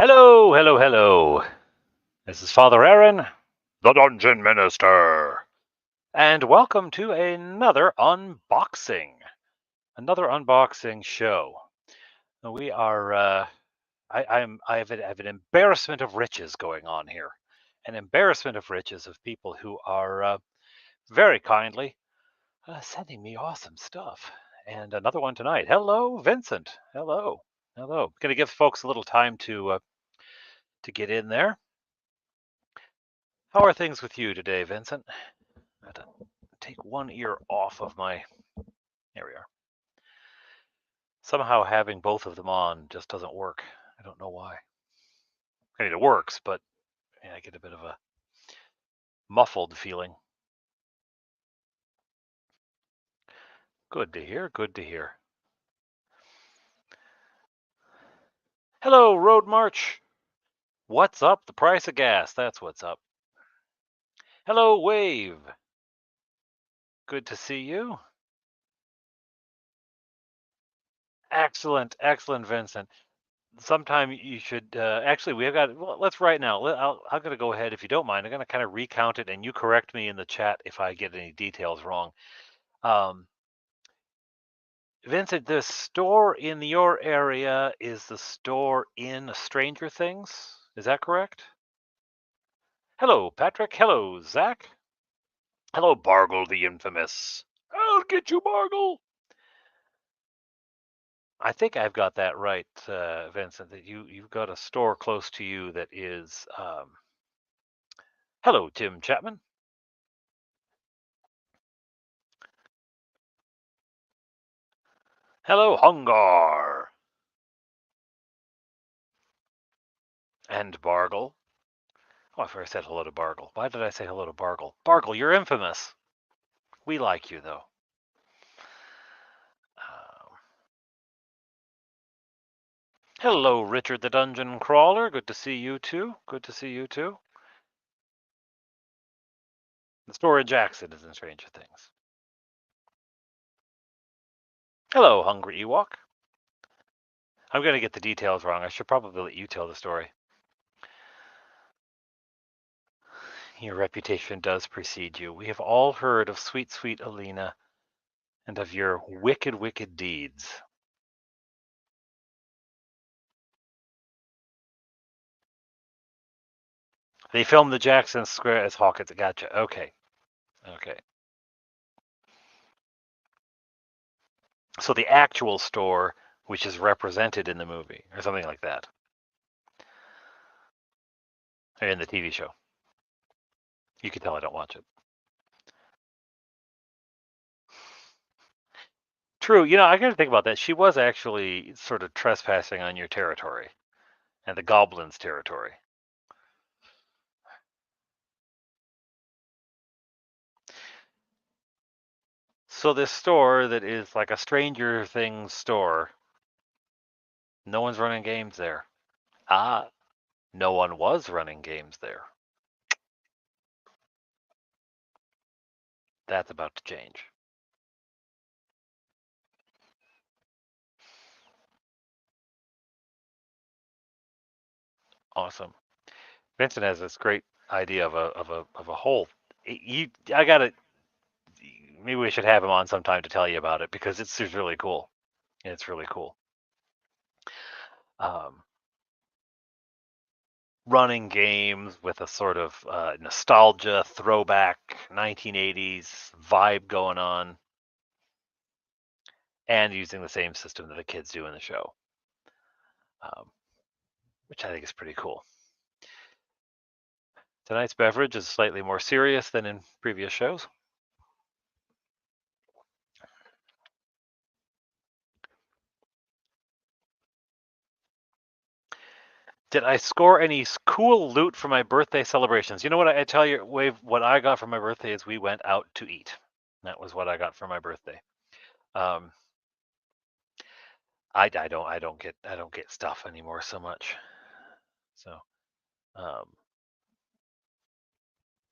Hello, hello, hello. This is Father Aaron, the Dungeon Minister, and welcome to another unboxing show. We are, I have an embarrassment of riches going on here, an embarrassment of riches of people who are very kindly sending me awesome stuff, and another one tonight. Hello, Vincent. Hello, hello. Going to give folks a little time to get in there. How are things with you today, Vincent? I have to take one ear off of my. There we are. Somehow having both of them on just doesn't work. I don't know why. I mean, it works, but I get a bit of a muffled feeling. Good to hear. Good to hear. Hello, Road March. What's up? The price of gas. That's what's up. Hello, Wave. Good to see you. Excellent, excellent, Vincent. Sometime you should actually. We have got. Well, let's right now. I'm going to go ahead if you don't mind. I'm going to kind of recount it, and you correct me in the chat if I get any details wrong. Vincent, the store in your area is the store in Stranger Things. Is that correct? Hello, Patrick. Hello, Zach. Hello, Bargle the infamous. I'll get you, Bargle. I think I've got that right, Vincent. That you've got a store close to you that is. Hello, Tim Chapman. Hello, Hungar. And Bargle. Oh, I first said hello to Bargle. Why did I say hello to Bargle? Bargle, you're infamous. We like you, though. Hello, Richard the Dungeon Crawler. Good to see you too. Good to see you too. The store in Jackson is in Stranger Things. Hello, Hungry Ewok. I'm going to get the details wrong. I should probably let you tell the story. Your reputation does precede you. We have all heard of sweet, sweet Alina and of your wicked, wicked deeds. They filmed the Jackson Square as Hawkins. Gotcha. Okay. Okay. So the actual store, which is represented in the movie, or something like that, or in the TV show. You can tell I don't watch it. True. I got to think about that. She was actually sort of trespassing on your territory and the goblins' territory. So this store that is like a Stranger Things store, no one's running games there. Ah, no one was running games there. That's about to change. Awesome. Vincent has this great idea of a hole. I got to. Maybe we should have him on sometime to tell you about it because it's really cool. It's really cool. Running games with a sort of nostalgia, throwback, 1980s vibe going on, and using the same system that the kids do in the show, which I think is pretty cool. Tonight's beverage is slightly more serious than in previous shows. Did I score any cool loot for my birthday celebrations? You know what I tell you, Wave? What I got for my birthday is we went out to eat. That was what I got for my birthday. I don't get stuff anymore so much. So,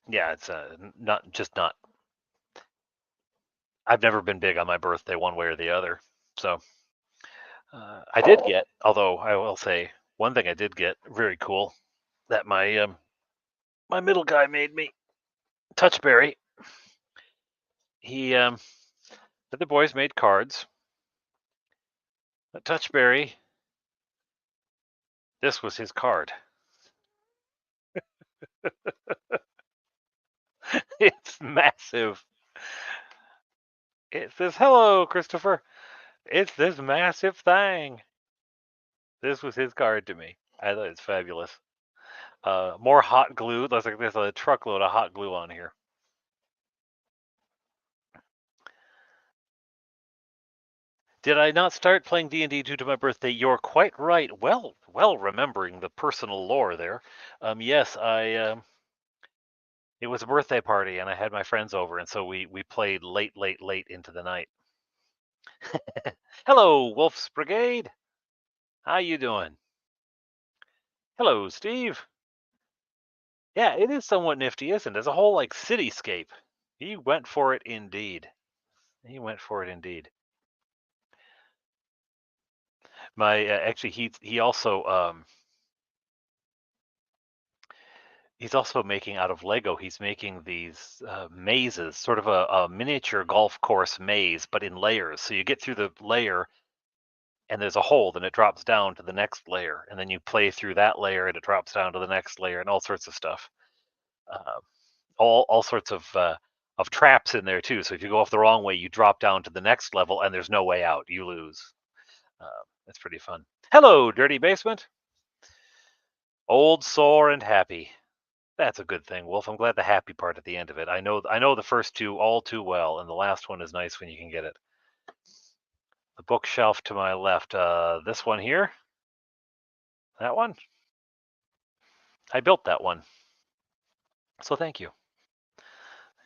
yeah, it's not. I've never been big on my birthday one way or the other. So, I did get, although I will say, One thing I did get very cool that my my middle guy made me, Touchberry. He the boys made cards. Touchberry. This was his card. It's massive. It says, "Hello, Christopher." It's this massive thing. This was his card to me. I thought it's fabulous. More hot glue. Looks like there's a truckload of hot glue on here. Did I not start playing D&D due to my birthday? You're quite right. Well remembering the personal lore there. Yes, it was a birthday party and I had my friends over, and so we played late into the night. Hello, Wolf's Brigade. How you doing? Hello, Steve. Yeah, it is somewhat nifty, isn't it? There's a whole like cityscape. He went for it indeed. He went for it indeed. My actually he also he's also making out of Lego. He's making these mazes, sort of a miniature golf course maze, but in layers. So you get through the layer, and there's a hole, then it drops down to the next layer, and then you play through that layer, and it drops down to the next layer, and all sorts of stuff. All sorts of traps in there too. So if you go off the wrong way, you drop down to the next level, and there's no way out. You lose. It's pretty fun. Hello, Dirty Basement. Old, sore, and happy. That's a good thing, Wolf. I'm glad the happy part at the end of it. I know the first two all too well, and the last one is nice when you can get it. The bookshelf to my left. This one here. That one. I built that one, so thank you.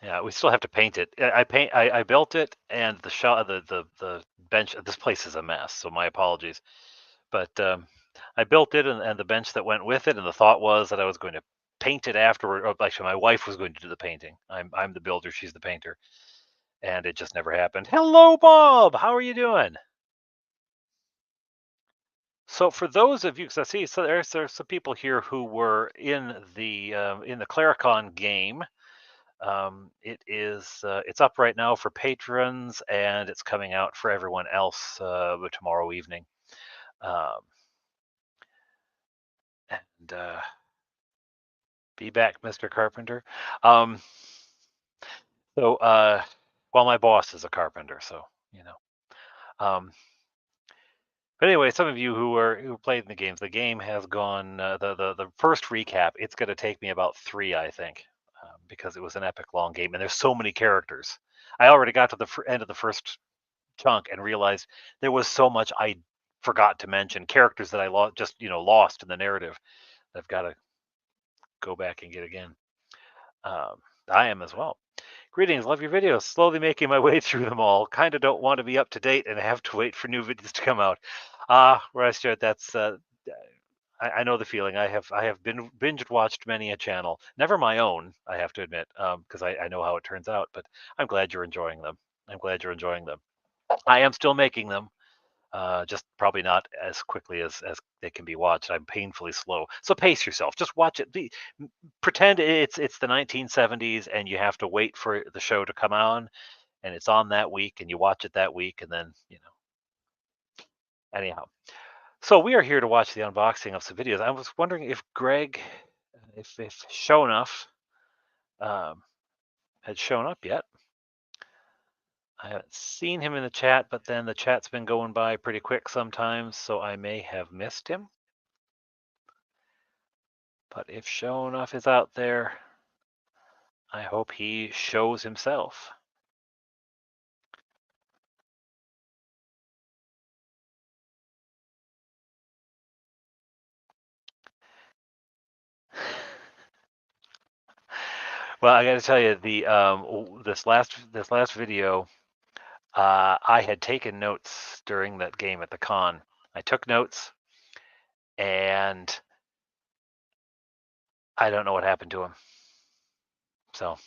Yeah, we still have to paint it. I built it, and the bench. This place is a mess, so my apologies. But I built it, and the bench that went with it, and the thought was that I was going to paint it afterward. Or actually, my wife was going to do the painting. I'm the builder, she's the painter, and it just never happened. Hello, Bob. How are you doing? So for those of you, because I see so there's some people here who were in the Claricon game. It's up right now for patrons, and it's coming out for everyone else tomorrow evening. And be back, Mr. Carpenter. So, well, my boss is a carpenter, so you know. But anyway, some of you who played in the games, the game has gone. The first recap, it's going to take me about 3, I think, because it was an epic long game, and there's so many characters. I already got to the end of the first chunk and realized there was so much I forgot to mention, characters that I lost in the narrative. I've got to go back and get again. I am as well. Greetings, love your videos. Slowly making my way through them all. Kind of don't want to be up to date and have to wait for new videos to come out. Restart. That's I know the feeling. I have been binge watched many a channel. Never my own, I have to admit, because I know how it turns out. But I'm glad you're enjoying them. I'm glad you're enjoying them. I am still making them. Just probably not as quickly as they can be watched. I'm painfully slow. So pace yourself. Just watch it. Pretend it's the 1970s and you have to wait for the show to come on, and it's on that week, and you watch it that week, and then Anyhow, so we are here to watch the unboxing of some videos. I was wondering if Greg, if Shonuff had shown up yet. I haven't seen him in the chat, but then the chat's been going by pretty quick sometimes, so I may have missed him. But if Shonuff is out there, I hope he shows himself. Well, I got to tell you, this last video, I had taken notes during that game at the con. I took notes, and I don't know what happened to him. So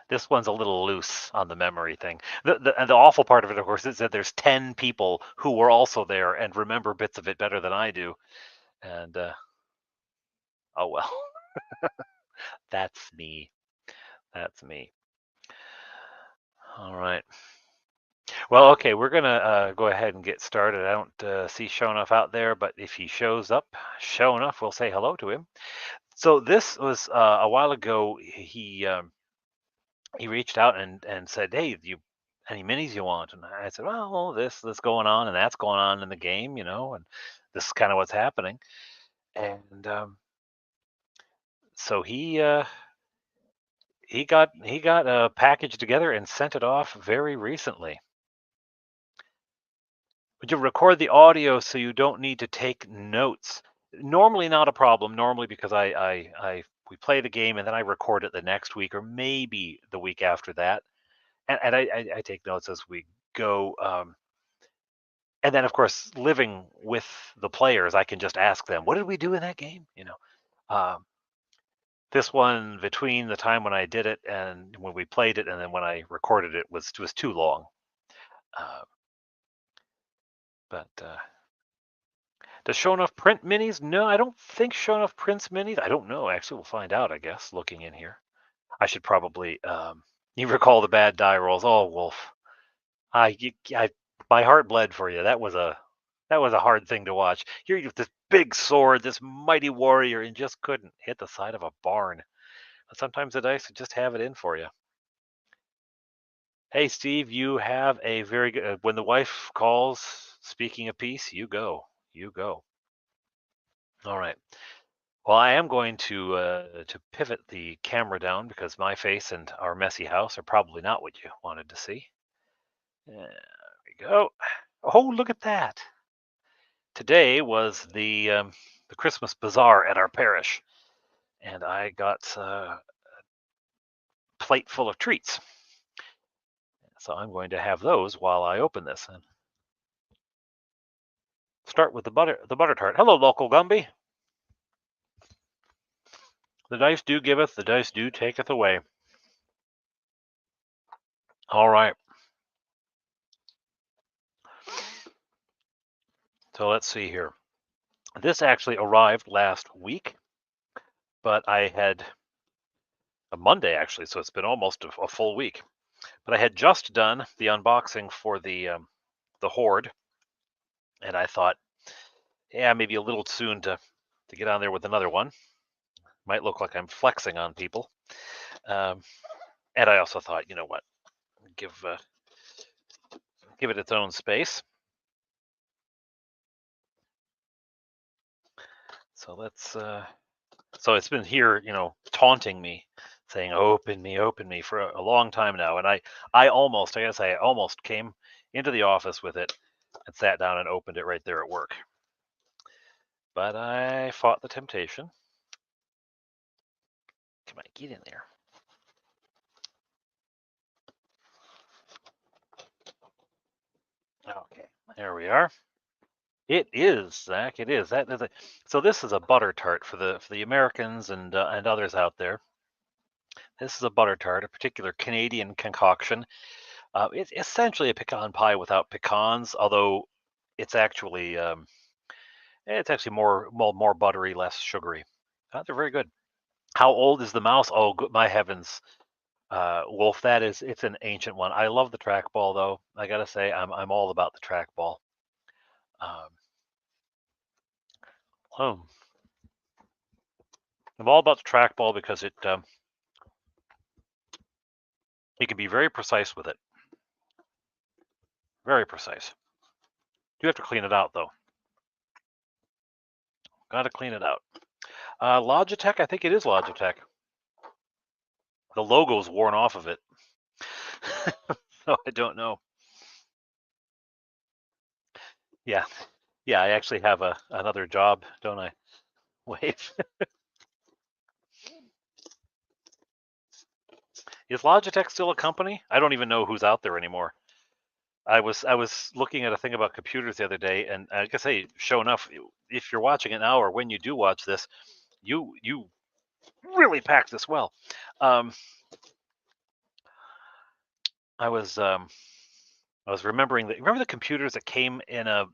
this one's a little loose on the memory thing. The awful part of it, of course, is that there's 10 people who were also there and remember bits of it better than I do. And oh well, that's me. That's me. All right. Well, okay, we're gonna go ahead and get started. I don't see Shonuff out there, but if he shows up, Shonuff, we'll say hello to him. So this was a while ago. He reached out and said, "Hey, you any minis you want?" And I said, "Well, this going on and that's going on in the game, and this is kind of what's happening." And so he got a package together and sent it off very recently. Would you record the audio so you don't need to take notes? Normally not a problem. Normally because we play the game and then I record it the next week or maybe the week after that, and I take notes as we go. And then of course living with the players, I can just ask them, "What did we do in that game?" Um, this one between the time when I did it and when we played it and then when I recorded it was too long. Uh, but Does Shonuff print minis? No, I don't think Shonuff prints minis. I don't know. Actually, we'll find out, I guess, looking in here. I should probably. You recall the bad die rolls? Oh, Wolf. I, my heart bled for you. That was a hard thing to watch. Here you have this big sword, this mighty warrior, and just couldn't hit the side of a barn. But sometimes the dice would just have it in for you. Hey, Steve, you have a very good. When the wife calls, speaking of peace, you go. You go. All right. Well, I am going to pivot the camera down because my face and our messy house are probably not what you wanted to see. There we go. Oh, look at that! Today was the Christmas bazaar at our parish, and I got a plate full of treats. So I'm going to have those while I open this. And start with the butter tart. Hello, local Gumby. The dice do giveth, the dice do taketh away. All right. So let's see here. This actually arrived last week, but I had a Monday actually, so it's been almost a full week. But I had just done the unboxing for the Horde, and I thought, yeah, maybe a little soon to get on there with another one. Might look like I'm flexing on people. And I also thought, you know what, give it its own space. So let's. So it's been here, taunting me, saying, "Open me" for a long time now. And I gotta say, I almost came into the office with it and sat down and opened it right there at work. But I fought the temptation. Come on, get in there. Okay, there we are. It is, Zach. It is. That is a, so this is a butter tart for the Americans and others out there. This is a butter tart, a particular Canadian concoction. It's essentially a pecan pie without pecans, although it's actually more buttery, less sugary. They're very good. How old is the mouse? Oh, my heavens, Wolf! It's an ancient one. I love the trackball though. I gotta say, I'm all about the trackball. Um, oh, I'm all about the trackball because you can be very precise with it. Very precise. You have to clean it out though. Got to clean it out. Logitech, I think it is Logitech. The logo's worn off of it. So I don't know. Yeah. Yeah, I actually have another job, don't I? Wait. Is Logitech still a company? I don't even know who's out there anymore. I was looking at a thing about computers the other day, and I guess, hey, Shonuff, if you're watching it now or when you do watch this, you really packed this well. I was remembering remember the computers that came in a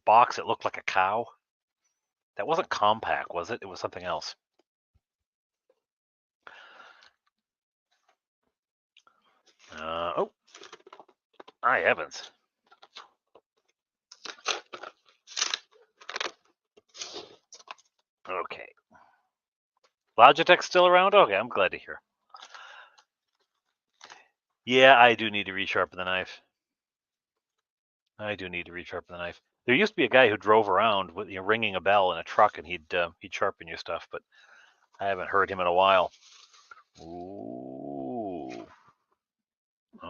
box that looked like a cow? That wasn't Compaq, was it? It was something else. Oh, hi heavens. Okay. Logitech's still around? Okay, I'm glad to hear. Yeah, I do need to resharpen the knife. I do need to resharpen the knife. There used to be a guy who drove around with ringing a bell in a truck, and he'd sharpen your stuff, but I haven't heard him in a while. Ooh.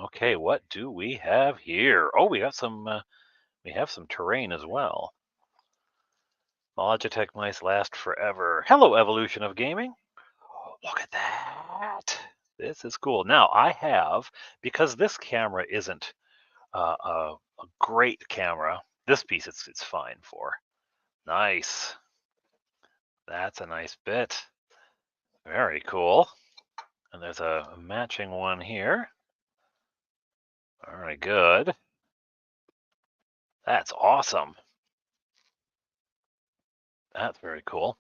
Okay, what do we have here? Oh, we have some terrain as well. Logitech mice last forever. Hello, evolution of gaming. Look at that. This is cool. Now I have, because this camera isn't a great camera. This piece it's fine for. Nice. That's a nice bit. Very cool. And there's a matching one here. Very good. That's awesome. That's very cool.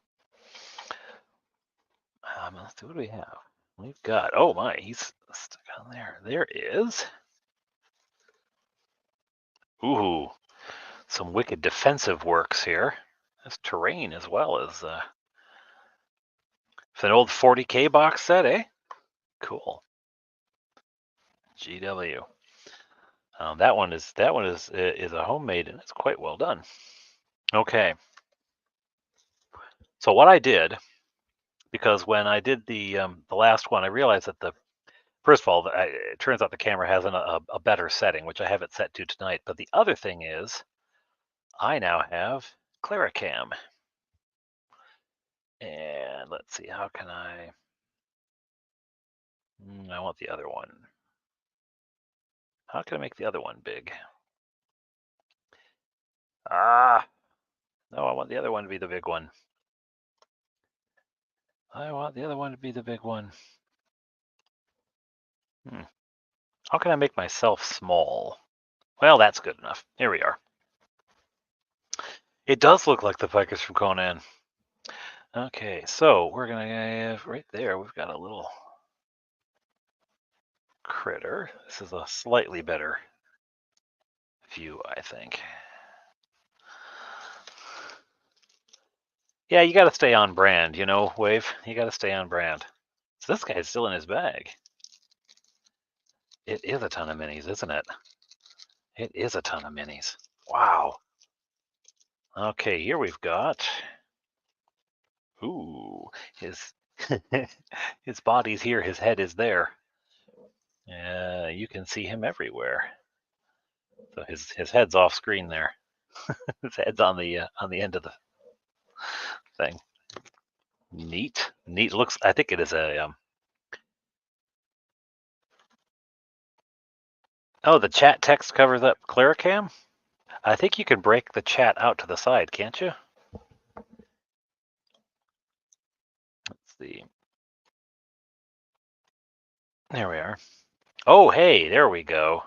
Let's see, what do we have? We've got, oh my, he's stuck on there. There is. Ooh, some wicked defensive works here. There's terrain as well as it's an old 40K box set, eh? Cool. GW. That one is a homemade, and it's quite well done. Okay. So what I did, because when I did the last one, I realized that first of all, it turns out the camera has a better setting, which I have it set to tonight. But the other thing is, I now have Claricam. And let's see, how can I want the other one. How can I make the other one big? Ah, no, I want the other one to be the big one. I want the other one to be the big one. How can I make myself small? Well, that's good enough. Here we are. It does look like the Pikers from Conan. Okay, so we're gonna have right there, we've got a little critter. This is a slightly better view, I think. Yeah, you gotta stay on brand, you know, Wave. You gotta stay on brand. So this guy's still in his bag. It is a ton of minis, isn't it? It is a ton of minis. Wow. Okay, here we've got. Ooh, his his body's here, his head is there. You can see him everywhere. So his head's off screen there. His head's on the end of the thing. Neat. Looks. I think it is a. Oh, the chat text covers up Claricam. I think you can break the chat out to the side, can't you? Let's see. There we are. Oh, hey, there we go.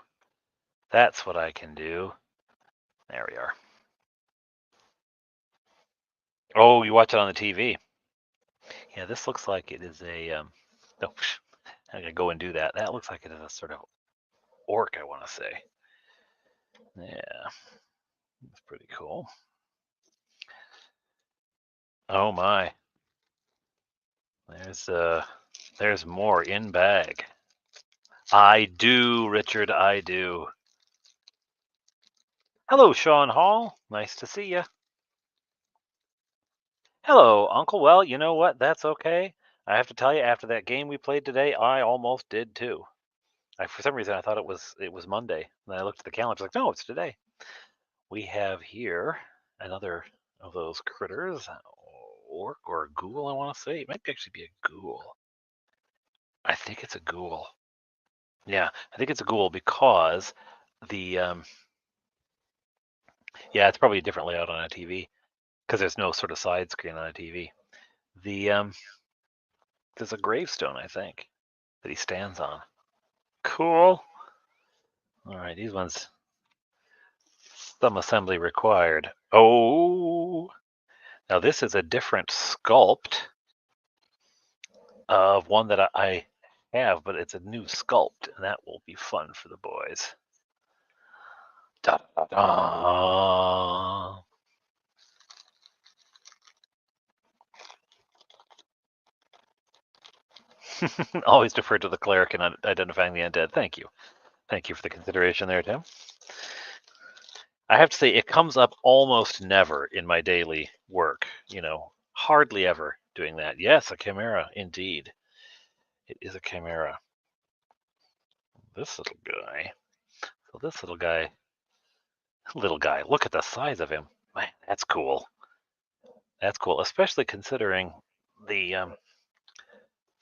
That's what I can do. There we are. Oh, you watch it on the TV. Yeah, this looks like it is a. Oh, I'm gonna go and do that. That looks like it is a sort of orc, I want to say. Yeah, it's pretty cool. Oh my. There's more in bag. I do, Richard, I do. Hello, Sean Hall. Nice to see you. Hello, Uncle. Well, you know what? That's okay. I have to tell you, after that game we played today, I almost did too. For some reason, I thought it was Monday. And then I looked at the calendar. I was like, no, it's today. We have here another of those critters, orc or a ghoul. I want to say it might actually be a ghoul. I think it's a ghoul. Yeah, I think it's a ghoul because the yeah, it's probably a different layout on a TV because there's no sort of side screen on a TV. The there's a gravestone, I think, that he stands on. Cool. All right, these ones, some assembly required. Oh, Now this is a different sculpt of one that I have, but it's a new sculpt, and that will be fun for the boys. Da, da, da. Always defer to the cleric in identifying the undead. Thank you. Thank you for the consideration there, Tim. I have to say, it comes up almost never in my daily work. Hardly ever doing that. Yes, a chimera, indeed. It is a chimera. This little guy. So this little guy, look at the size of him. Man, that's cool. That's cool, especially considering the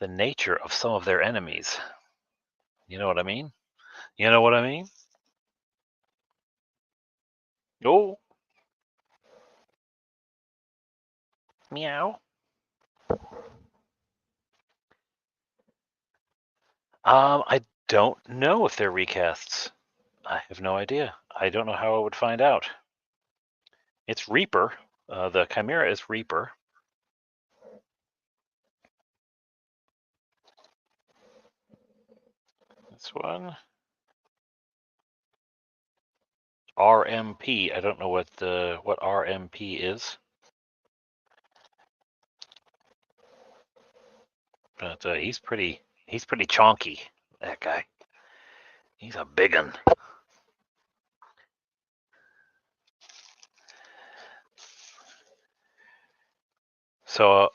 nature of some of their enemies. You know what I mean? You know what I mean? Oh. Meow. I don't know if they're recasts. I have no idea. I don't know how I would find out. It's Reaper. The Chimera is Reaper. This one. RMP. I don't know what RMP is. But he's pretty chonky, that guy. He's a big un. So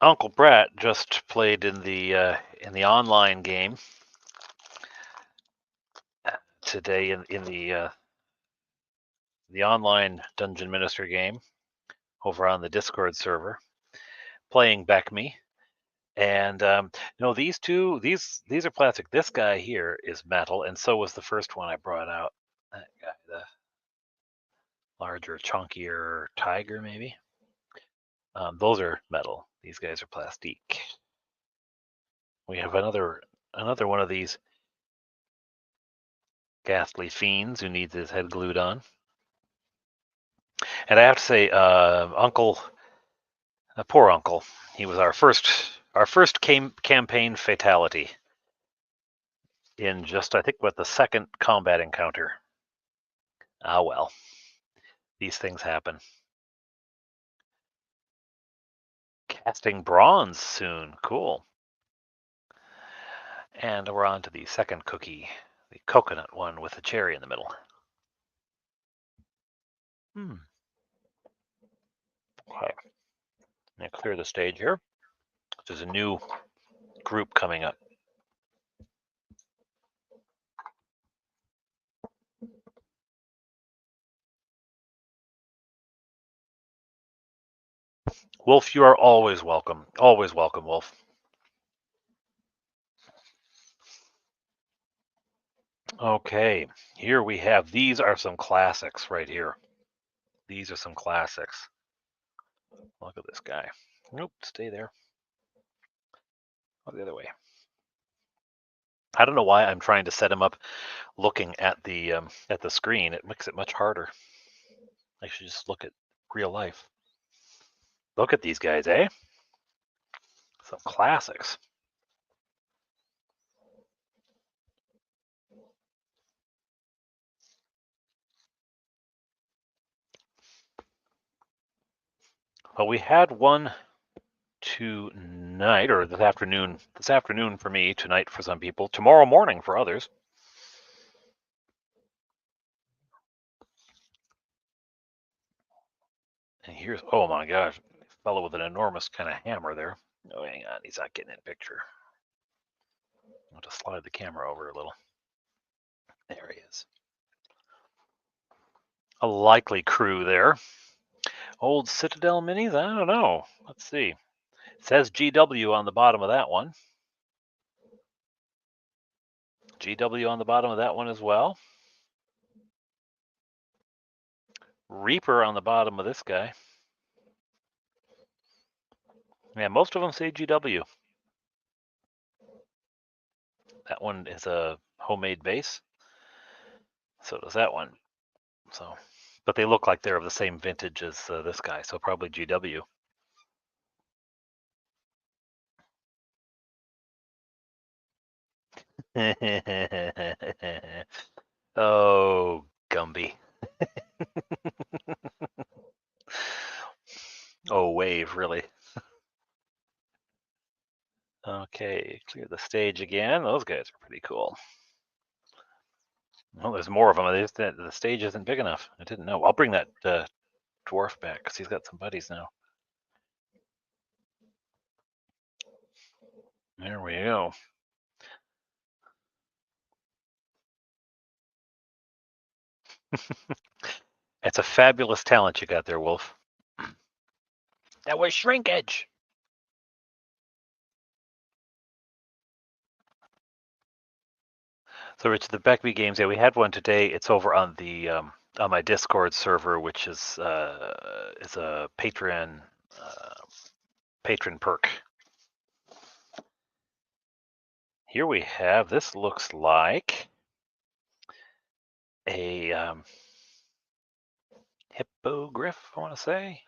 Uncle Brett just played in the online game today in the online Dungeon Minister game over on the Discord server, playing Beckme. And these two, these are plastic. This guy here is metal, and so was the first one I brought out. That guy, the larger, chunkier tiger, maybe. Those are metal. These guys are plastique. We have another one of these ghastly fiends who needs his head glued on. And I have to say, poor Uncle, he was our first campaign fatality in just, I think, the second combat encounter. Ah, well, these things happen. Casting bronze soon, cool. And we're on to the second cookie, the coconut one with the cherry in the middle. Okay, I'm gonna clear the stage here. There's a new group coming up. Wolf, you are always welcome. Always welcome, Wolf. Okay, here we have, these are some classics right here. These are some classics. Look at this guy. Nope, stay there. Go the other way. I don't know why I'm trying to set him up looking at the screen. It makes it much harder. I should just look at real life. Look at these guys, eh? Some classics. Well, we had one tonight, or this afternoon. This afternoon for me, tonight for some people, tomorrow morning for others. And here's, oh my gosh, fellow with an enormous kind of hammer there. Oh, hang on, he's not getting in the picture. I'll just slide the camera over a little. There he is. A likely crew there. Old Citadel minis? I don't know. Let's see. It says GW on the bottom of that one. GW on the bottom of that one as well. Reaper on the bottom of this guy. Yeah, most of them say GW. That one is a homemade base. So does that one. So but they look like they're of the same vintage as this guy, so probably GW. Oh, Gumby. Oh, Wave, really. Okay, clear the stage again. Those guys are pretty cool. Well, there's more of them. The stage isn't big enough. I didn't know. I'll bring that dwarf back because he's got some buddies now. There we go. It's a fabulous talent you got there, Wolf. That was shrinkage. So, Rich, the Beckby games, yeah, we had one today. It's over on the on my Discord server, which is a patron perk. Here we have. This looks like a hippogriff, I want to say.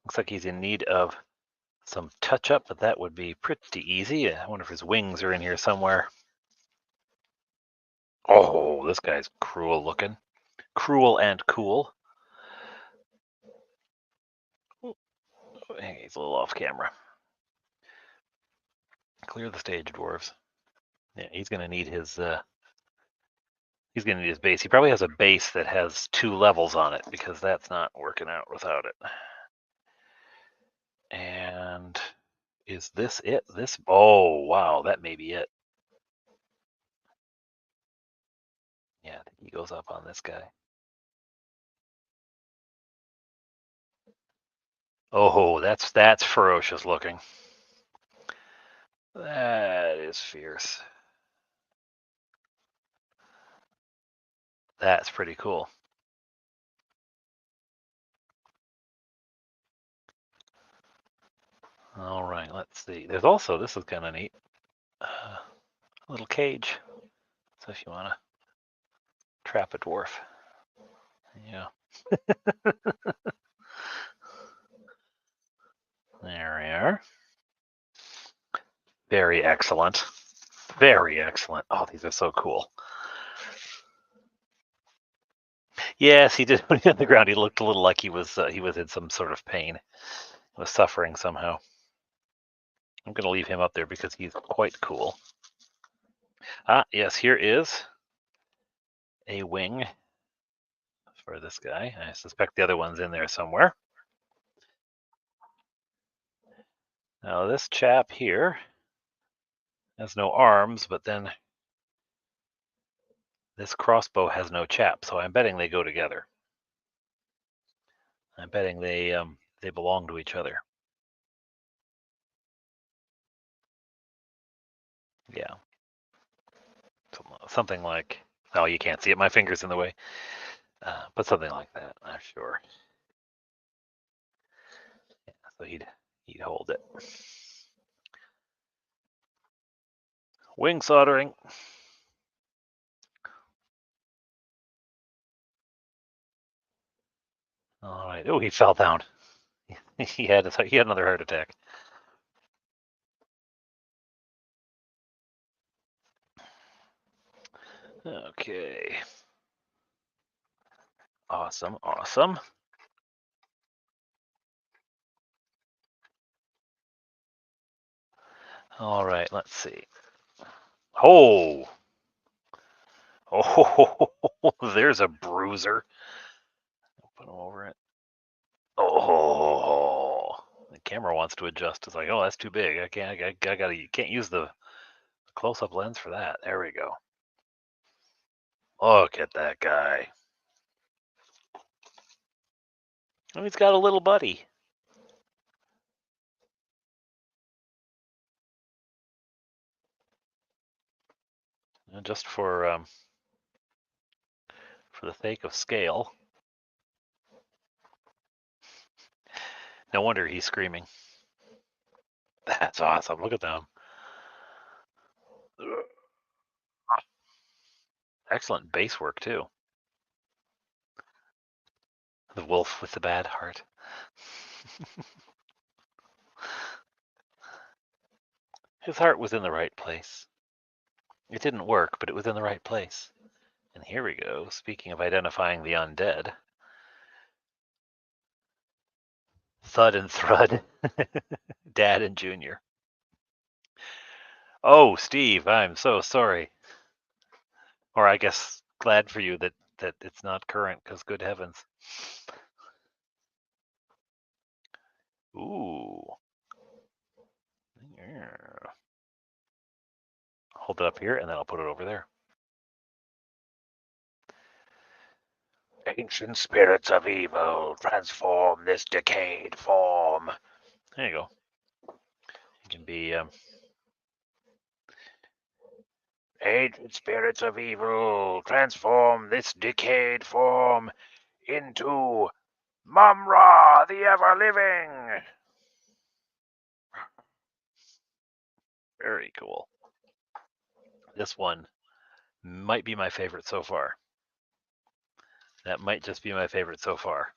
Looks like he's in need of some touch up, but that would be pretty easy. I wonder if his wings are in here somewhere. Oh, this guy's cruel looking. Cruel and cool. He's a little off camera. Clear the stage, dwarves. Yeah, he's gonna need his base. He probably has a base that has 2 levels on it because that's not working out without it. And is this it? Oh wow, that may be it. Yeah, I think he goes up on this guy. Oh, that's ferocious looking. That is fierce. That's pretty cool. All right, let's see. There's also, this is kind of neat, a little cage. So if you want to trap a dwarf. Yeah. There we are. Very excellent. Very excellent. Oh, these are so cool. Yes, he did. When he hit the ground, he looked a little like he was in some sort of pain. He was suffering somehow. I'm going to leave him up there because he's quite cool. Ah, yes, here is a wing for this guy. I suspect the other one's in there somewhere. Now this chap here has no arms, but then this crossbow has no chap, so I'm betting they go together. I'm betting they belong to each other. Yeah. Something like, oh, you can't see it. My finger's in the way. But something like that, I'm sure. Yeah, so he'd hold it. Wing soldering. All right. Oh, he fell down. he had another heart attack. Okay. Awesome. Awesome. All right. Let's see. Oh. Oh, there's a bruiser. Put him over it. Oh, the camera wants to adjust. It's like, oh, that's too big. I gotta. You can't use the close-up lens for that. There we go. Look at that guy. Oh, he's got a little buddy. And just for the sake of scale. No wonder he's screaming. That's awesome. Look at them. Excellent base work too. The wolf with the bad heart. His heart was in the right place. It didn't work, but it was in the right place. And here we go. Speaking of identifying the undead. Thud and Thrud. Dad and Junior. Oh, Steve, I'm so sorry. Or I guess glad for you that it's not current, because good heavens. Ooh. Yeah. Hold it up here, and then I'll put it over there. Ancient spirits of evil, transform this decayed form. There you go. It can be ancient spirits of evil, transform this decayed form into Mumra, the ever-living. Very cool. This one might be my favorite so far. That might just be my favorite so far.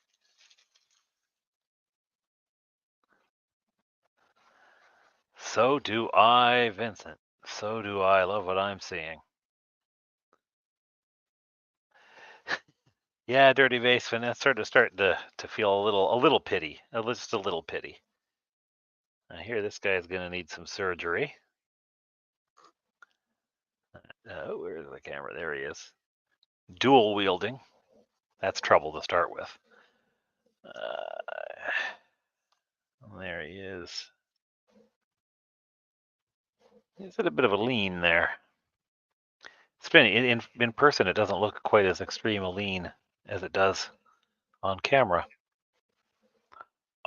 So do I, Vincent. So do I. Love what I'm seeing. Yeah, Dirty Basement. That's starting to feel a little pity. Just a little pity. I hear this guy's gonna need some surgery. Oh, where's the camera? There he is. Dual wielding. That's trouble to start with. There he is. He's at a bit of a lean there. It's been in person. It doesn't look quite as extreme a lean as it does on camera,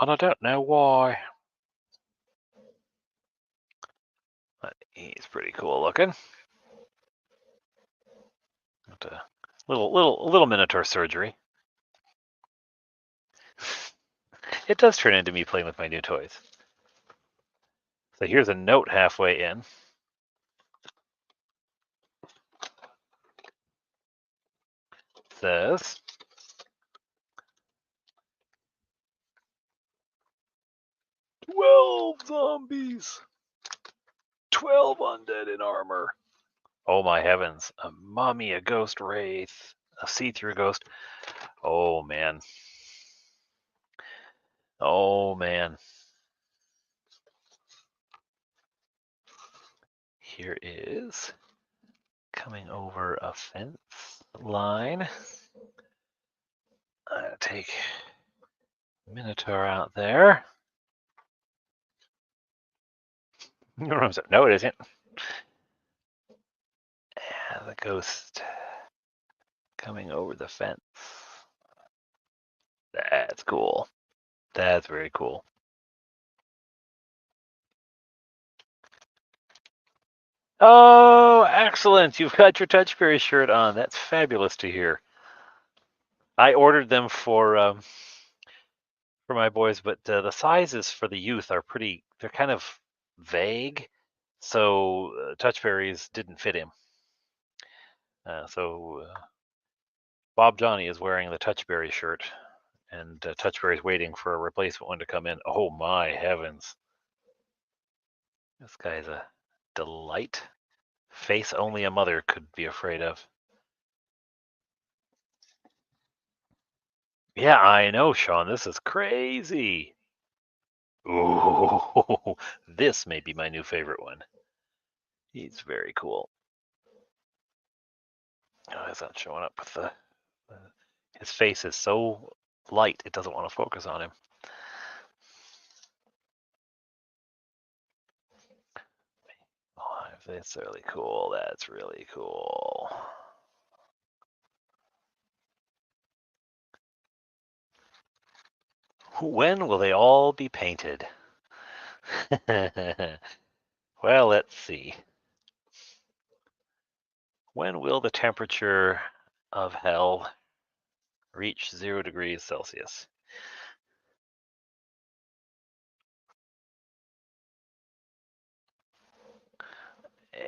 and I don't know why. But he's pretty cool looking. A little Minotaur surgery. It does turn into me playing with my new toys. So here's a note halfway in. It says, 12 zombies. 12 undead in armor. Oh my heavens. A mummy, a ghost wraith, a see-through ghost. Oh man. Oh man. Here is coming over a fence line. I'm gonna take Minotaur out there. No, it isn't. Yeah, the ghost coming over the fence. That's cool. That's very cool. Oh, excellent. You've got your Touchberry shirt on. That's fabulous to hear. I ordered them for my boys, but the sizes for the youth are they're kind of vague. So Touchberries didn't fit him. So Bob Johnny is wearing the Touchberry shirt, and Touchberry's waiting for a replacement one to come in. Oh my heavens. This guy's a delight. Face only a mother could be afraid of. Yeah, I know, Sean. This is crazy. Ooh, this may be my new favorite one. He's very cool. Oh, it's not showing up with the. His face is so light, it doesn't want to focus on him. Oh, that's really cool. That's really cool. When will they all be painted? Well, let's see. When will the temperature of hell reach 0 degrees Celsius? And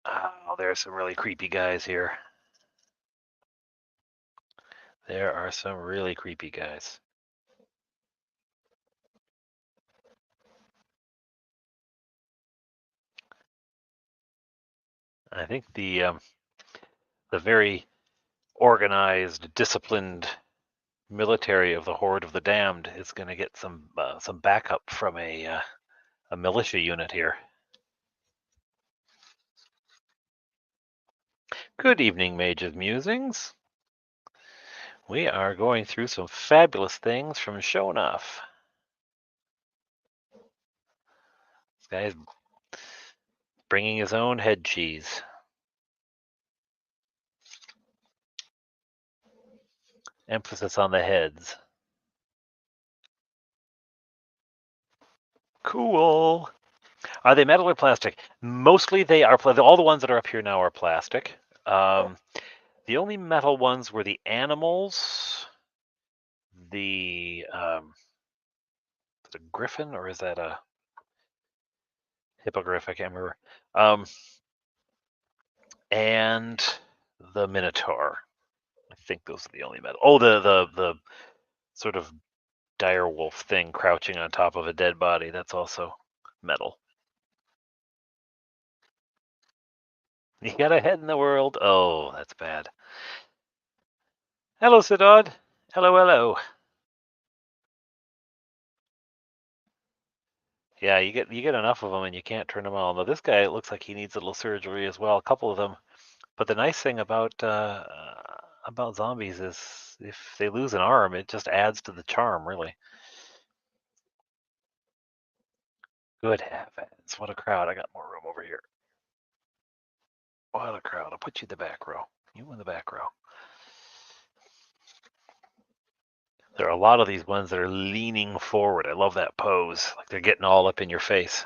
oh, there's some really creepy guys here. There are some really creepy guys. I think the very organized, disciplined military of the Horde of the Damned is going to get some backup from a militia unit here. Good evening, Mage of Musings. We are going through some fabulous things from Shonuff. This guy's bringing his own head cheese. Emphasis on the heads. Cool. Are they metal or plastic? Mostly they are. All the ones that are up here now are plastic. The only metal ones were the animals, the is it a griffin or is that a hippogriff? I can't remember. And the minotaur. I think those are the only metal. Oh, the sort of dire wolf thing crouching on top of a dead body. That's also metal. You got a head in the world. Oh, that's bad. Hello, Sidod. Hello, hello. Yeah, you get enough of them and you can't turn them on. Now this guy, it looks like he needs a little surgery as well. A couple of them. But the nice thing about zombies is if they lose an arm, it just adds to the charm, really. Good heavens, what a crowd. I got more room over here. What a crowd. I'll put you in the back row. You in the back row. There are a lot of these ones that are leaning forward. I love that pose. Like they're getting all up in your face.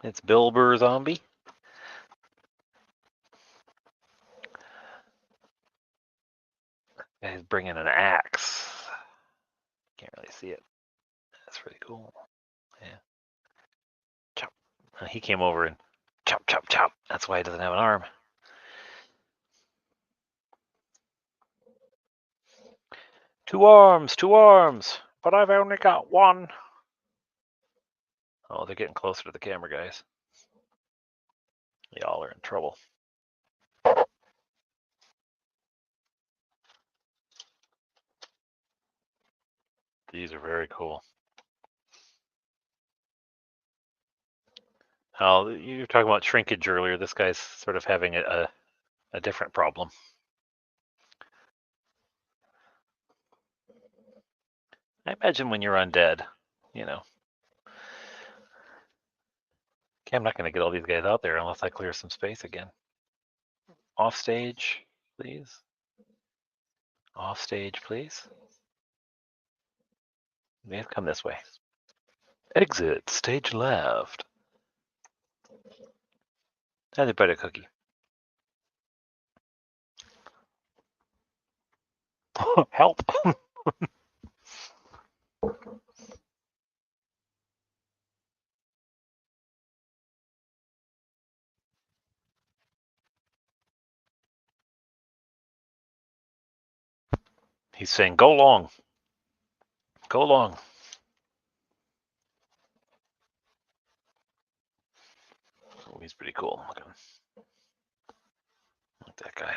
It's Bill Burr Zombie. He's bringing an axe. Can't really see it. That's pretty cool. Yeah. Chop. He came over and chop, chop, chop. That's why he doesn't have an arm. Two arms, but I've only got one. Oh, they're getting closer to the camera, guys. Y'all are in trouble. These are very cool. Oh, you were talking about shrinkage earlier. This guy's sort of having a different problem. I imagine when you're undead, you know. Okay, I'm not going to get all these guys out there unless I clear some space again. Off stage, please. Off stage, please. They have to come this way. Exit, stage left. And they bite a cookie. Help! He's saying, go long. Go long. Oh, he's pretty cool. Look at him. Like that guy.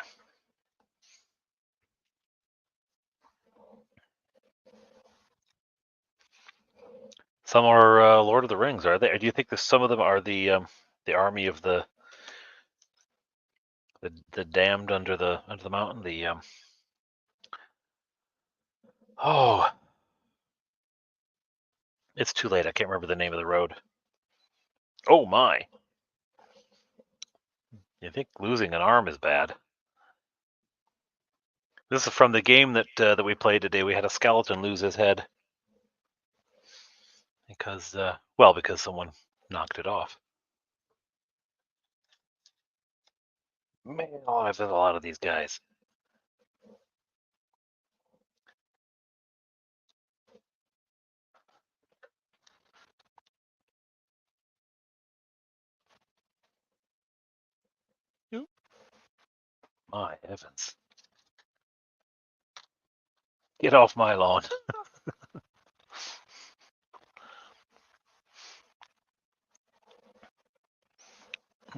Some are Lord of the Rings, are they? Do you think that some of them are the army of the damned under the mountain? The oh, it's too late. I can't remember the name of the road. Oh my! You think losing an arm is bad? This is from the game that we played today. We had a skeleton lose his head because because someone knocked it off. Man, there's a lot of these guys. My heavens. Get off my lawn.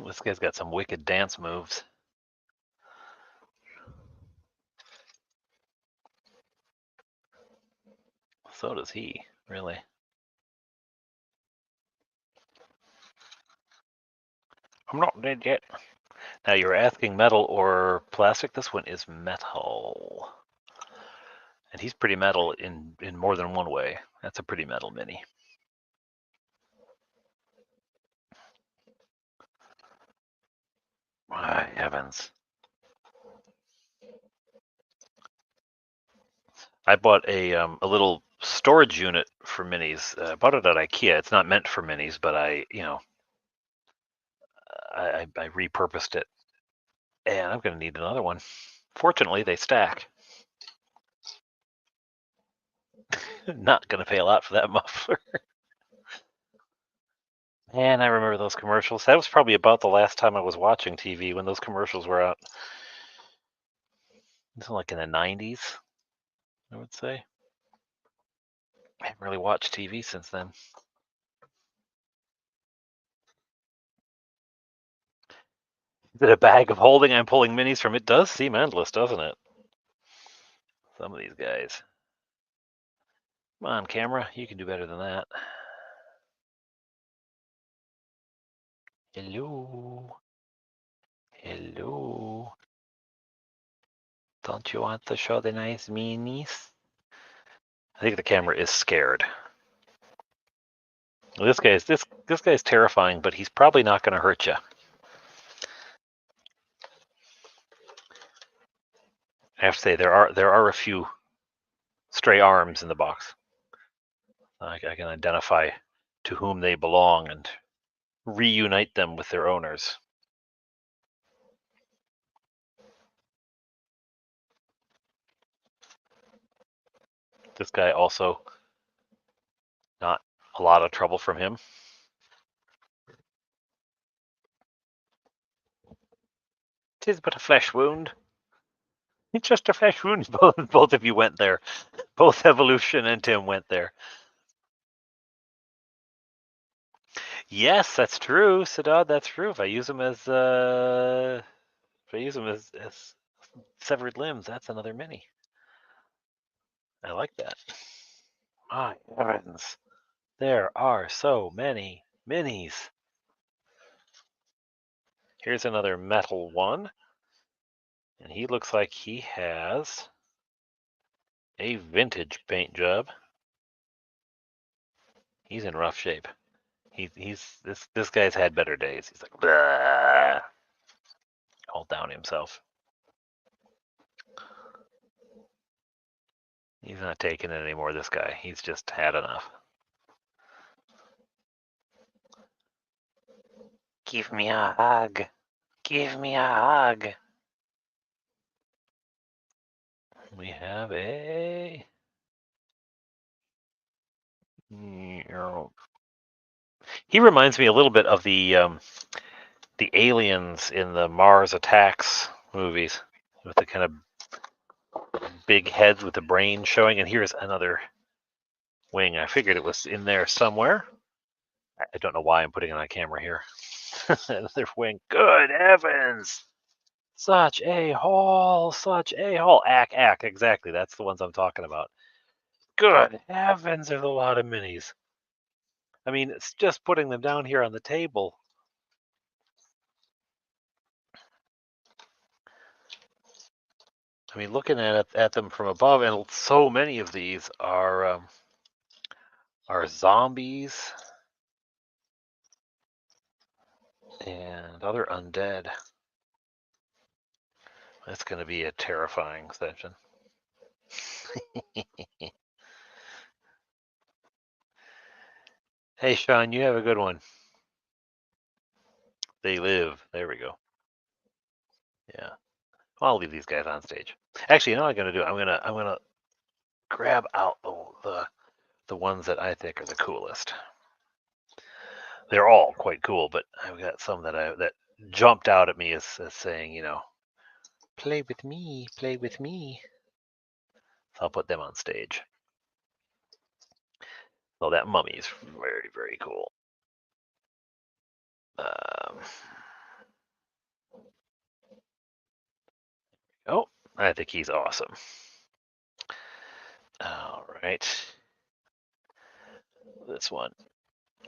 This guy's got some wicked dance moves. So does he, really. I'm not dead yet. Now you're asking metal or plastic. This one is metal. And he's pretty metal in more than one way. That's a pretty metal mini. My heavens. I bought a little storage unit for minis. I bought it at IKEA. It's not meant for minis, but I repurposed it. And I'm going to need another one. Fortunately, they stack. Not going to pay a lot for that muffler. Man, I remember those commercials. That was probably about the last time I was watching TV when those commercials were out. This was like in the 90s, I would say. I haven't really watched TV since then. Is it a bag of holding I'm pulling minis from? It does seem endless, doesn't it? Some of these guys. Come on, camera. You can do better than that. Hello. Hello. Don't you want to show the nice minis? I think the camera is scared. This guy's terrifying, but he's probably not going to hurt you. I have to say there are a few stray arms in the box. I can identify to whom they belong and reunite them with their owners. This guy also, not a lot of trouble from him. Tis but a flesh wound. It's just a flesh wound. Both of you went there. Both Evolution and Tim went there. Yes, that's true, Sadad. That's true. If I use them as severed limbs, that's another mini. I like that. My heavens, there are so many minis. Here's another metal one, and he looks like he has a vintage paint job. He's in rough shape. This guy's had better days. He's like, blah, all down himself. He's not taking it anymore, this guy. He's just had enough. Give me a hug. Give me a hug. We have a... He reminds me a little bit of the aliens in the Mars Attacks movies, with the kind of big heads with the brain showing. And here's another wing. I figured it was in there somewhere. I don't know why I'm putting it on camera here. Another wing. Good heavens! Such a haul! Such a haul! Ack. Exactly. That's the ones I'm talking about. Good heavens! There's a lot of minis. I mean, it's just putting them down here on the table. I mean, looking at them from above, and so many of these are zombies and other undead. That's going to be a terrifying session. Hey, Sean, you have a good one. They live. There we go. Yeah. I'll leave these guys on stage. Actually, you know what I'm gonna do? I'm gonna grab out the ones that I think are the coolest. They're all quite cool, but I've got some that jumped out at me as saying, Play with me. Play with me. So I'll put them on stage. Well, that mummy is very, very cool. Oh, I think he's awesome. All right. This one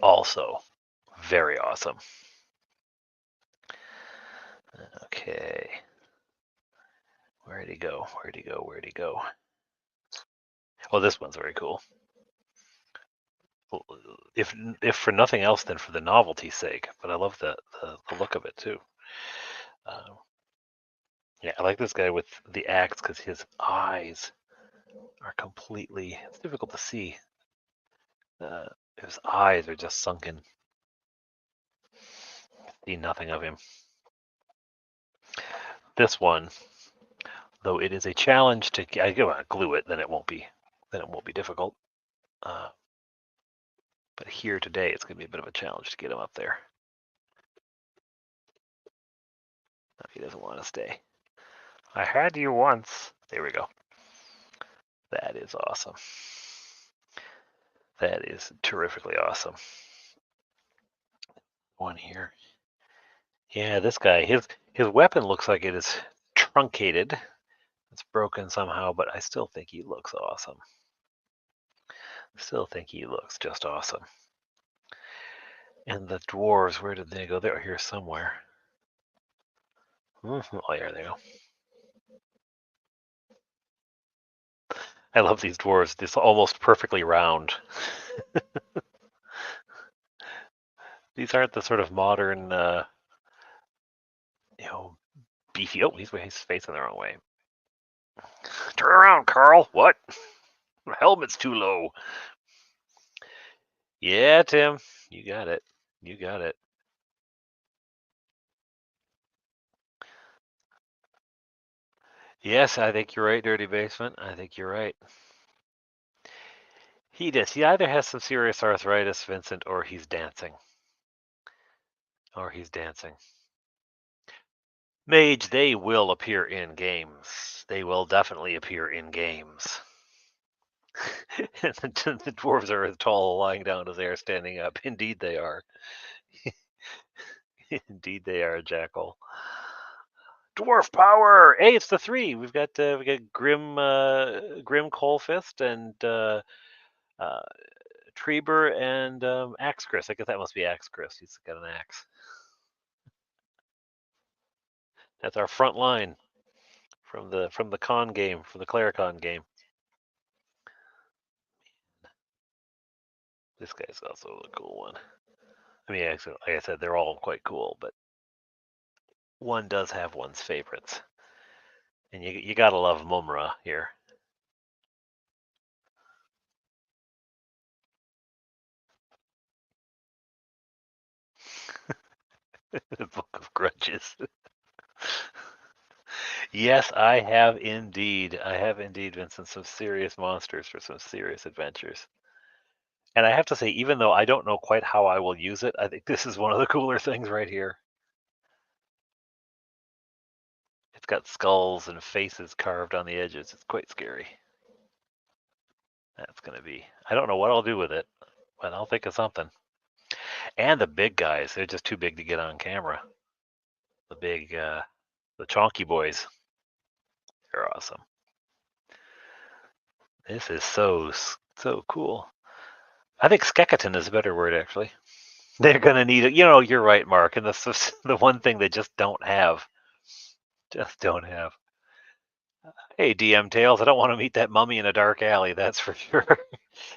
also very awesome. Okay. Where'd he go? Where'd he go? Where'd he go? Oh, this one's very cool. If for nothing else than for the novelty's sake, but I love the look of it too. Yeah, I like this guy with the axe because his eyes are completely. It's difficult to see. His eyes are just sunken. See nothing of him. This one, though, it is a challenge to. I go glue it, then it won't be. Then it won't be difficult. But here today, it's going to be a bit of a challenge to get him up there. No, he doesn't want to stay. I had you once. There we go. That is awesome. That is terrifically awesome. One here. Yeah, this guy, his weapon looks like it is truncated. It's broken somehow, but I still think he looks awesome. Still think he looks just awesome. And the dwarves, where did they go? They're here somewhere. Oh, yeah, they go. I love these dwarves. They're almost perfectly round. These aren't the sort of modern, beefy. Oh, he's facing the wrong way. Turn around, Carl. What? My helmet's too low. Yeah, Tim. You got it. You got it. Yes, I think you're right, Dirty Basement. I think you're right. He does. He either has some serious arthritis, Vincent, or he's dancing. Mage, they will appear in games. They will definitely appear in games. And the dwarves are as tall lying down as they are standing up. Indeed they are. Indeed they are, Jackal. Dwarf power! Hey, it's the three. We got Grim Coalfist and Treber and Axe Chris. I guess that must be Axe Chris. He's got an axe. That's our front line from the con game, from the Claricon game. This guy's also a cool one. I mean, actually, like I said, they're all quite cool, but one does have one's favorites. And you gotta love Mumra here. The Book of Grudges. Yes, I have indeed. I have indeed, Vincent, some serious monsters for some serious adventures. And I have to say, even though I don't know quite how I will use it, I think this is one of the cooler things right here. It's got skulls and faces carved on the edges. It's quite scary. That's going to be. I don't know what I'll do with it, but I'll think of something. And the big guys, they're just too big to get on camera. The big, the chonky boys. They're awesome. This is so cool. I think skeleton is a better word, actually. They're going to need it. You know, you're right, Mark. And this is the one thing they just don't have. Just don't have. Hey, DM Tails, I don't want to meet that mummy in a dark alley, that's for sure.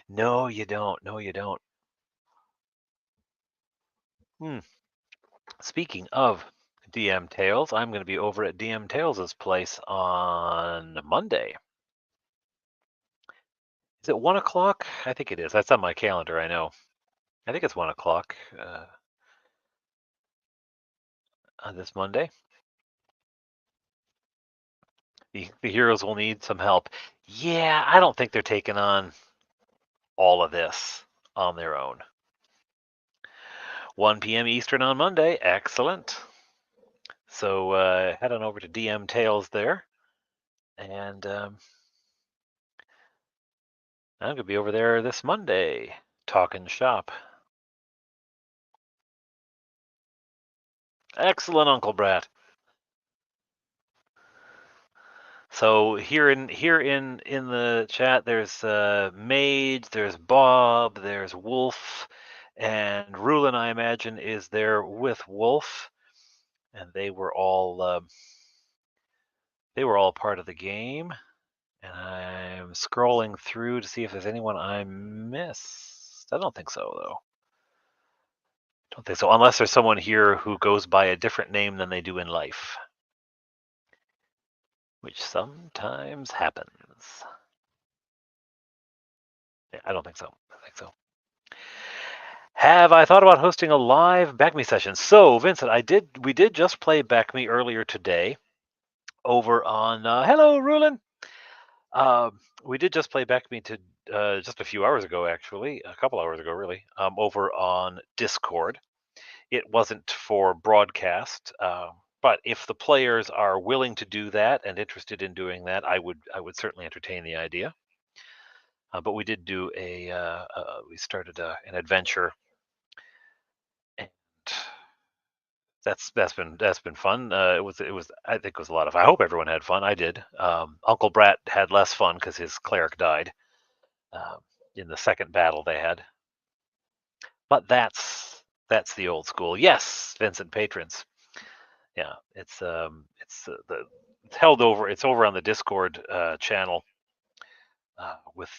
No, you don't. No, you don't. Speaking of DM Tails, I'm going to be over at DM Tails' place on Monday. Is it 1 o'clock? I think it is. That's on my calendar, I know. I think it's 1 o'clock on this Monday. The heroes will need some help. Yeah, I don't think they're taking on all of this on their own. 1 p.m. Eastern on Monday. Excellent. So head on over to DM Tales there, and I'm going to be over there this Monday talking shop. Excellent, Uncle Brat. So here in the chat, there's Mage, there's Bob, there's Wolf, and Rulin, I imagine, is there with Wolf, and they were all part of the game. And I'm scrolling through to see if there's anyone I missed. I don't think so, though. Don't think so, unless there's someone here who goes by a different name than they do in life, which sometimes happens. Yeah, I don't think so. Have I thought about hosting a live Back Me session? So, Vincent, we did just play Back Me earlier today over on hello, Rulin. We did just play Back Me to just a few hours ago, actually, a couple hours ago, really, over on Discord. It wasn't for broadcast, but if the players are willing to do that and interested in doing that, I would certainly entertain the idea. But we did do we started an adventure, and that's been fun. It was I think it was a lot of. I hope everyone had fun. I did. Uncle Brat had less fun because his cleric died in the second battle they had. But that's the old school. Yes, Vincent Patrons. Yeah, it's held over. It's over on the Discord channel with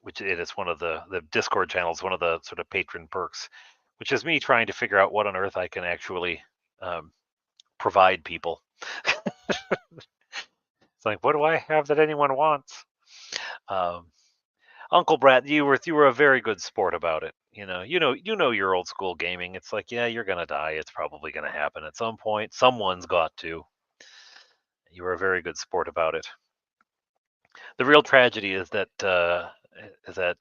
which it is one of the Discord channels, one of the sort of patron perks, which is me trying to figure out what on earth I can actually provide people. It's like, what do I have that anyone wants? Uncle Brat, you were a very good sport about it. You know your old school gaming. It's like, yeah, you're gonna die. It's probably gonna happen at some point. Someone's got to. You were a very good sport about it. The real tragedy is that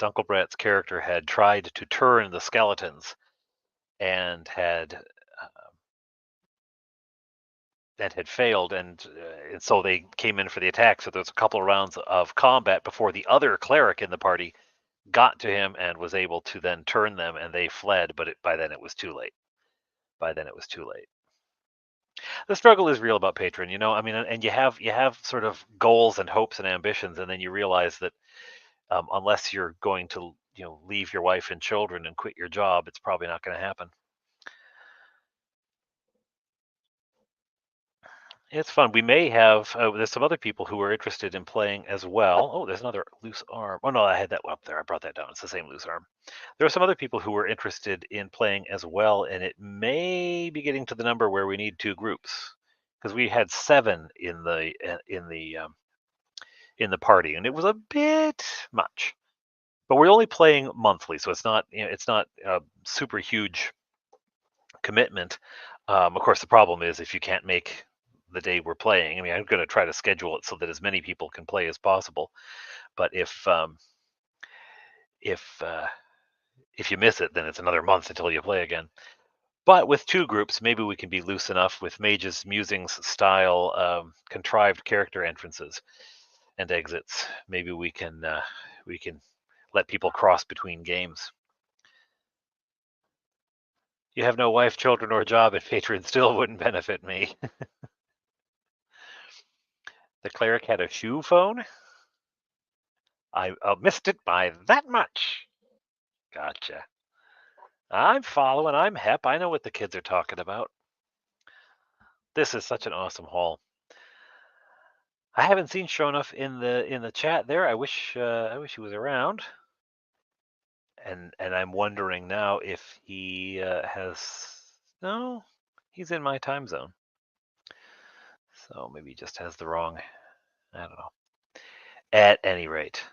Uncle Brat's character had tried to turn the skeletons and had failed, and so they came in for the attack. So there's a couple of rounds of combat before the other cleric in the party got to him and was able to then turn them, and they fled. But by then it was too late. The struggle is real about Patron, I mean, and you have sort of goals and hopes and ambitions, and then you realize that unless you're going to leave your wife and children and quit your job, it's probably not going to happen. It's fun. We may have there's some other people who are interested in playing as well. Oh, there's another loose arm. Oh no, I had that up there. I brought that down. It's the same loose arm. There are some other people who are interested in playing as well, and it may be getting to the number where we need 2 groups, because we had 7 in the party, and it was a bit much. But we're only playing monthly, so it's not a super huge commitment. Of course, the problem is if you can't make the day we're playing. I mean, I'm going to try to schedule it so that as many people can play as possible. But if you miss it, then it's another month until you play again. But with 2 groups, maybe we can be loose enough with Mage's Musings style contrived character entrances and exits. Maybe we can let people cross between games. You have no wife, children, or job, and Patron still wouldn't benefit me. The cleric had a shoe phone? I missed it by that much. Gotcha. I'm following. I'm hep. I know what the kids are talking about. This is such an awesome haul. I haven't seen Shonuff in the chat there. I wish he was around. And I'm wondering now if he no, he's in my time zone. So maybe he just has the wrong, I don't know. At any rate,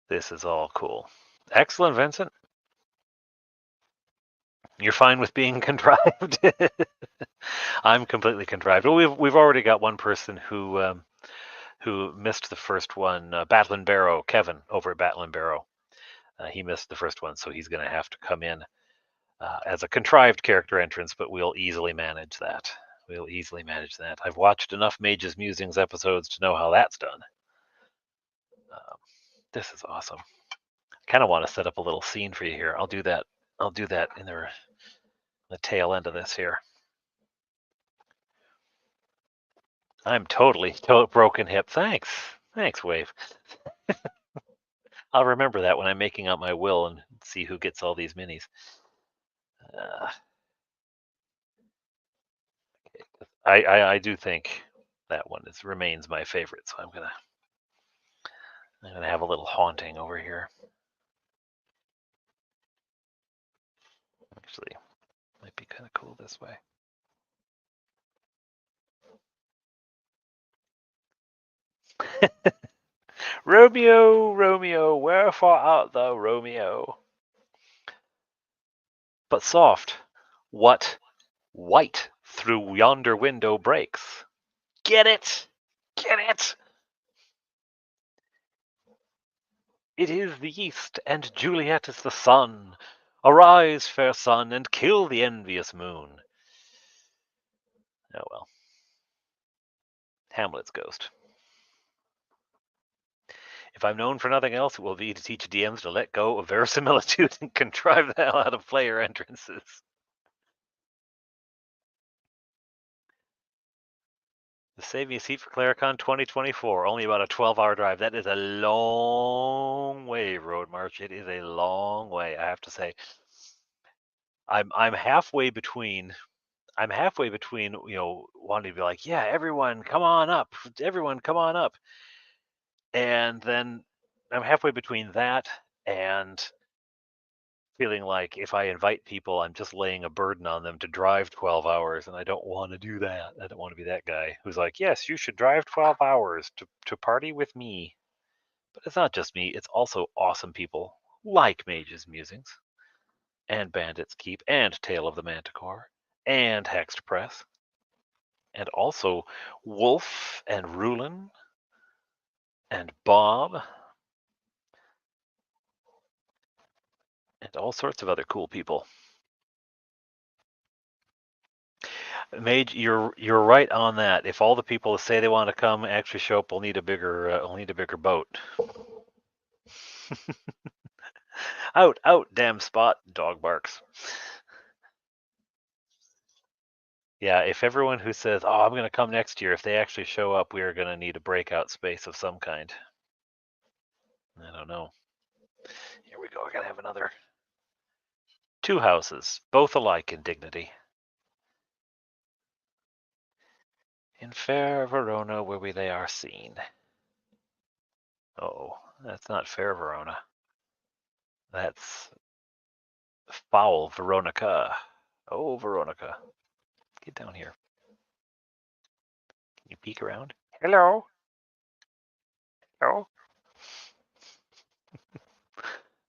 this is all cool. Excellent, Vincent. You're fine with being contrived. I'm completely contrived. Well, we've already got one person who missed the first one. Batlin Barrow, Kevin over at Batlin Barrow. He missed the first one, so he's going to have to come in. as a contrived character entrance, but we'll easily manage that. We'll easily manage that. I've watched enough Mage's Musings episodes to know how that's done. This is awesome. I kind of want to set up a little scene for you here. I'll do that. I'll do that in the tail end of this here. I'm totally broken hip. Thanks, Wave. I'll remember that when I'm making out my will and see who gets all these minis. I do think that one remains my favorite, so I'm gonna have a little haunting over here. Actually, might be kind of cool this way. Romeo, Romeo, wherefore art thou, Romeo? But soft, what white through yonder window breaks? Get it! Get it! It is the east, and Juliet is the sun. Arise, fair sun, and kill the envious moon. Oh well. Hamlet's ghost. If I'm known for nothing else, it will be to teach DMs to let go of verisimilitude and contrive the hell out of player entrances. The Save Me a Seat for Claricon 2024, only about a 12-hour drive. That is a long way, Road March. It is a long way, I have to say. I'm halfway between wanting to be like, yeah, everyone come on up, and then I'm halfway between that and feeling like if I invite people, I'm just laying a burden on them to drive 12 hours, and I don't want to do that. I don't want to be that guy who's like, yes, you should drive 12 hours to party with me. But it's not just me, it's also awesome people like Mage's Musings and Bandit's Keep and Tale of the Manticore and Hexed Press and also Wolf and Rulin and Bob and all sorts of other cool people. Mage, you're right on that. If all the people that say they want to come actually show up, we'll need a bigger boat. Out, damn spot, dog barks. Yeah, if everyone who says, "Oh, I'm going to come next year," if they actually show up, we are going to need a breakout space of some kind. I don't know. Here we go. I got to have another. 2 houses, both alike in dignity. In fair Verona, where they are seen. Oh, that's not fair Verona. That's foul Veronica. Oh, Veronica. Get down here. Can you peek around? Hello? Hello?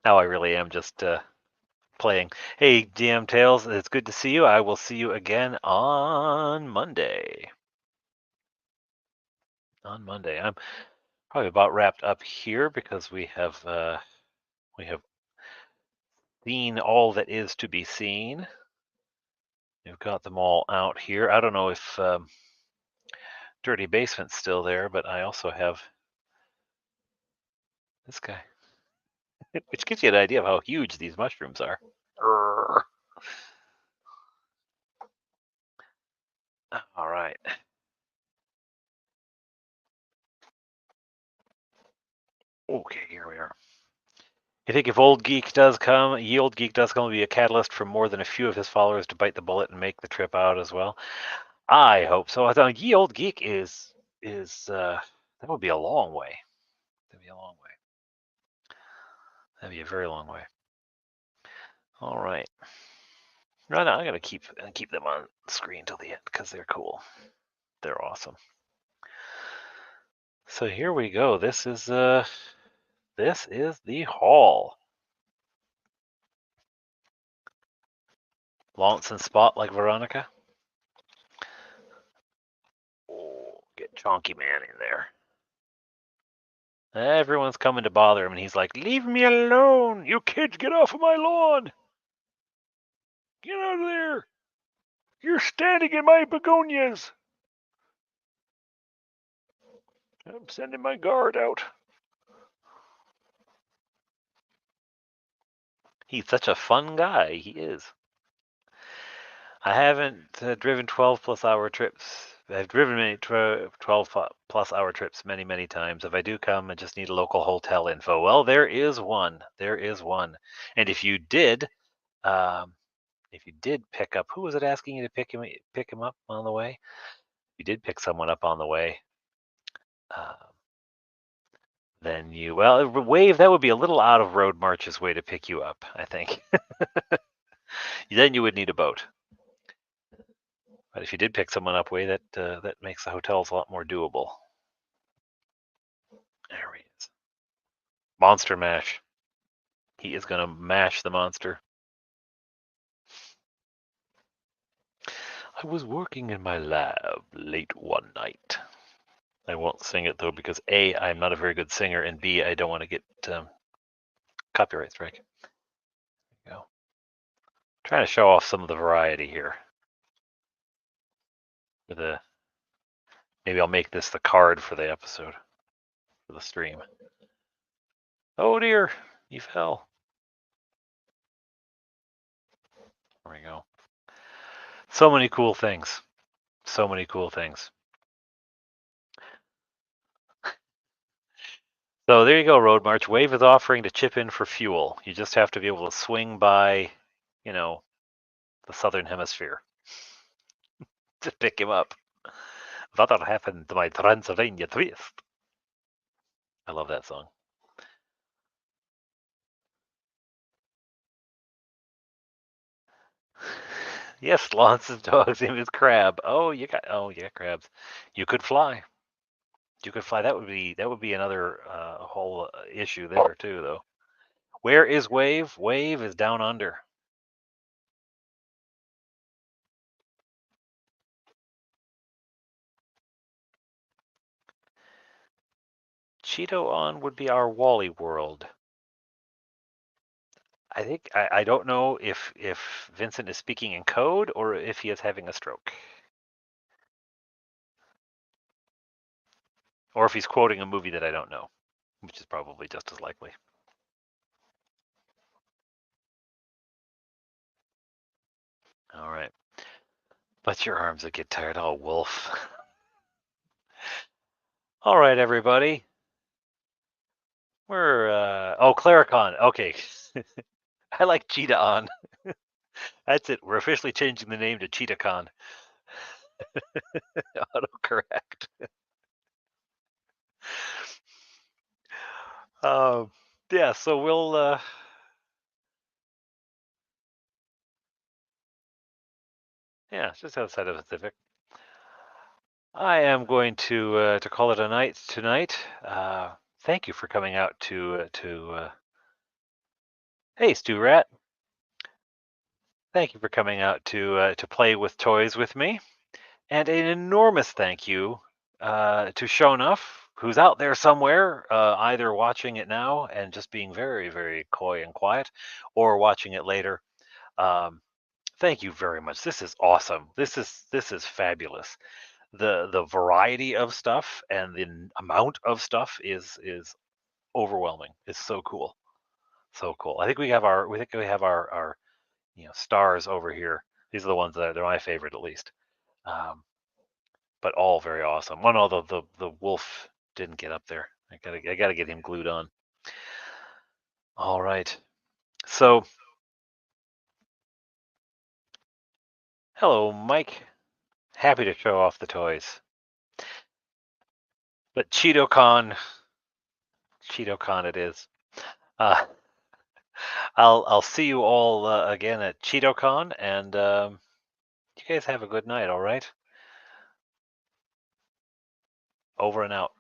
Now I really am just playing. Hey, DM Tales, it's good to see you. I will see you again on Monday. On Monday. I'm probably about wrapped up here because we have seen all that is to be seen. We've got them all out here. I don't know if Dirty Basement's still there, but I also have this guy, which gives you an idea of how huge these mushrooms are. All right. Okay, here we are. I think if Old Geek does come, Ye Old Geek does come, will be a catalyst for more than a few of his followers to bite the bullet and make the trip out as well. I hope so. I thought Ye Old Geek is that would be a long way. That'd be a long way. That'd be a very long way. All right. Right now, I'm gonna keep them on screen till the end because they're cool. They're awesome. So here we go. This is the hall. Lonesome spot like Veronica. Oh, get Chonky Man in there. Everyone's coming to bother him, and he's like, "Leave me alone! You kids, get off of my lawn!" Get out of there! You're standing in my begonias! I'm sending my guard out. He's such a fun guy. He is. I haven't driven 12-plus-hour trips. I've driven many 12-plus-hour trips many times. If I do come, I just need a local hotel info. Well, there is one. There is one. And if you did pick up, who was it asking you to pick him up on the way? If you did pick someone up on the way, then Wave, that would be a little out of Road March's way to pick you up, I think. Then you would need a boat. But if you did pick someone up, Way, that makes the hotels a lot more doable. There he is. Monster mash. He is going to mash the monster. I was working in my lab late one night. I won't sing it, though, because A, I'm not a very good singer, and B, I don't want to get copyright strike. There you go. Trying to show off some of the variety here. Maybe I'll make this the card for the episode, for the stream. Oh dear, he fell. There we go. So many cool things. So many cool things. So there you go, Road March. Wave is offering to chip in for fuel. You just have to be able to swing by, the southern hemisphere to pick him up. That'll happen to my Transylvania twist. I love that song. Yes, Lance's dog's name is Crab. Oh, yeah, crabs. You could fly. You could fly. That would be another whole issue there too, though. Where is Wave? Wave is down under. Cheeto on would be our Wally world. I think I don't know if Vincent is speaking in code or if he is having a stroke. Or if he's quoting a movie that I don't know, which is probably just as likely. All right. But your arms would get tired. Oh, Wolf. All right, everybody. We're Claricon. Okay. I like Cheetah on. That's it. We're officially changing the name to CheetahCon. Autocorrect. Yeah, so we'll just outside of Pacific. I am going to call it a night tonight. Thank you for coming out to Hey, Stu Rat. Thank you for coming out to play with toys with me, and an enormous thank you to Shonuff, who's out there somewhere, either watching it now and just being very, very coy and quiet, or watching it later. Thank you very much. This is awesome. This is fabulous. The variety of stuff and the amount of stuff is overwhelming. It's so cool. So cool. I think we have our stars over here. These are the ones that they're my favorite, at least. But all very awesome. One, although the wolf didn't get up there. I gotta get him glued on. All right. So, hello, Mike. Happy to show off the toys. But CheetoCon it is. I'll see you all again at CheetoCon, and you guys have a good night. All right. Over and out.